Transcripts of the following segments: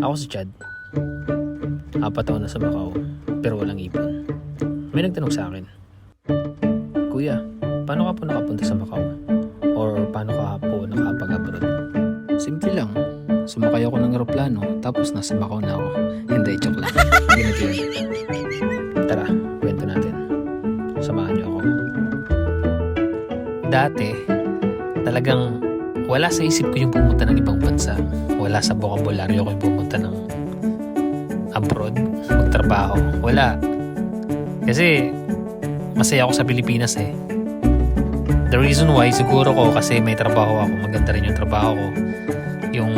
Ako si Chad. 4 taon na sa Macau, pero walang ipon. May nagtanong sa akin, Kuya, paano ka po nakapunta sa Macau? Or paano ka po nakapag-abroad? Simple lang. Sumakay ako ng eroplano, tapos nasa Macau na ako. Hindi, joke lang. Ganito yun. Tara, kwento natin. Samahan niyo ako. Dati, talagang wala sa isip ko yung pumunta ng ibang bansa. Wala sa bokabularyo ko yung pumunta ng abroad, magtrabaho. Wala. Kasi masaya ako sa Pilipinas eh. The reason why, siguro ko kasi may trabaho ako. Maganda rin yung trabaho ko. Yung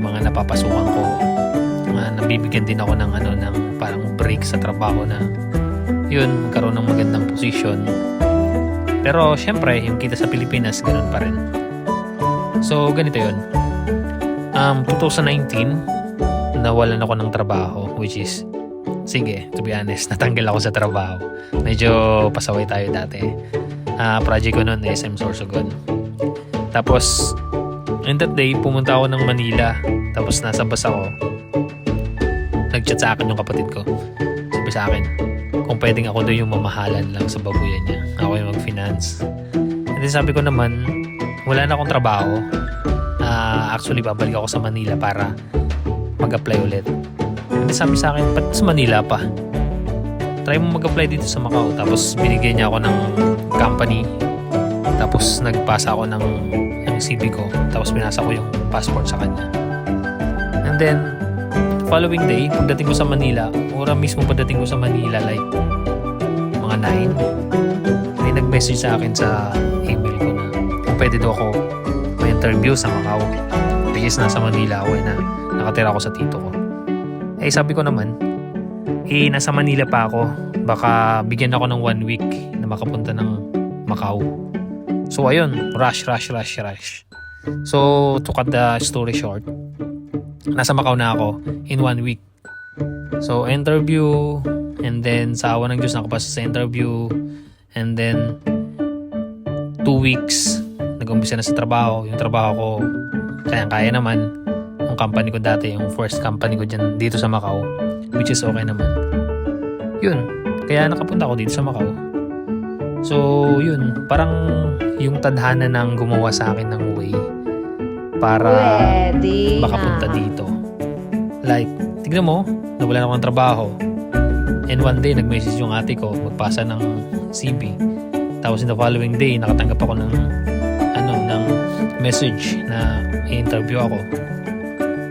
mga napapasukan ko. Nabibigyan din ako ng ng parang break sa trabaho na yun, magkaroon ng magandang position. Pero syempre, yung kita sa Pilipinas, ganun pa rin. So, ganito yun. 2019, nawalan ako ng trabaho, which is, sige, to be honest, natanggal ako sa trabaho. Medyo pasaway tayo dati. Project ko noon, SM Sorsogon. Tapos, in that day, pumunta ako ng Manila. Tapos nasa bus ako. Nag-chat sa akin yung kapatid ko. Sabi sa akin, kung pwedeng ako doon yung mamahalan lang sa babuyan niya. Ako yung mag-finance. And then sabi ko naman, wala na akong trabaho. Actually, babalik ako sa Manila para mag-apply ulit. And then sabi sa akin, ba't sa Manila pa? Try mo mag-apply dito sa Macau. Tapos binigyan niya ako ng company. Tapos nagpasa ako ng CV ko. Tapos binasa ko yung passport sa kanya. And then, following day, pagdating ko sa Manila, oras mismo pagdating ko sa Manila, like mga 9, may nag-message sa akin sa email ko na kung pwede daw ako may interview sa Macau. Which is nasa Manila ako na nakatira ako sa tito ko. Eh sabi ko naman, nasa Manila pa ako. Baka bigyan ako ng 1 week na makapunta ng Macau. So ayun, rush. So to cut the story short, nasa Macau na ako in 1 week. So interview, and then sa awa ng Diyos nakapasa sa interview, and then 2 weeks nag-umpisa na sa trabaho. Yung trabaho ko kaya naman. Yung company ko dati, yung first company ko dyan dito sa Macau, which is okay naman. Yun, kaya nakapunta ako dito sa Macau. So yun, parang yung tadhana nang gumawa sa akin ng way para makapunta dito. Like, tignan mo, nawalan ako ng trabaho. And one day, nag-message yung ate ko, magpasa ng CV. Tapos in the following day, nakatanggap ako ng message na i-interview ako.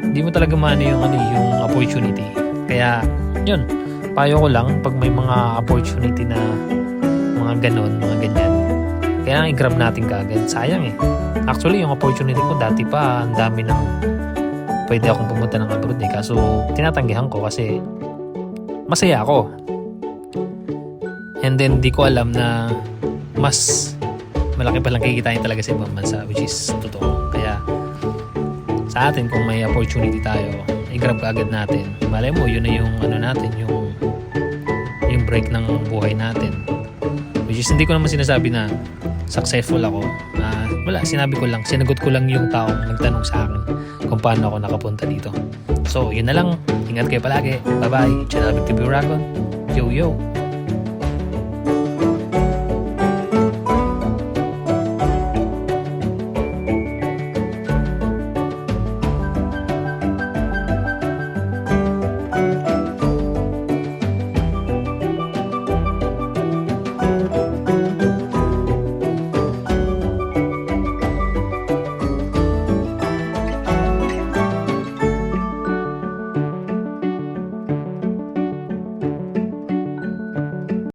Hindi mo talaga maano yung opportunity. Kaya, yun, payo ko lang pag may mga opportunity na mga ganon, mga ganyan. Kaya i-grab natin kaagad. Sayang eh. Actually, yung opportunity ko dati pa, ang dami ng pwede akong pumunta ng abroad eh. Kaso, tinatanggihan ko kasi masaya ako. And then, di ko alam na mas malaki palang kikitain talaga sa ibang bansa, which is totoo. Kaya, sa atin, kung may opportunity tayo, i-grab kaagad natin. Malay mo, yun na yung natin, yung break ng buhay natin. Which is, hindi ko naman sinasabi na successful ako. Wala, sinabi ko lang, sinagot ko lang yung taong nagtanong sa akin kung paano ako nakapunta dito. So, yun na lang. Ingat kayo palagi. Bye-bye. Channel TV Dragon. Yo, yo.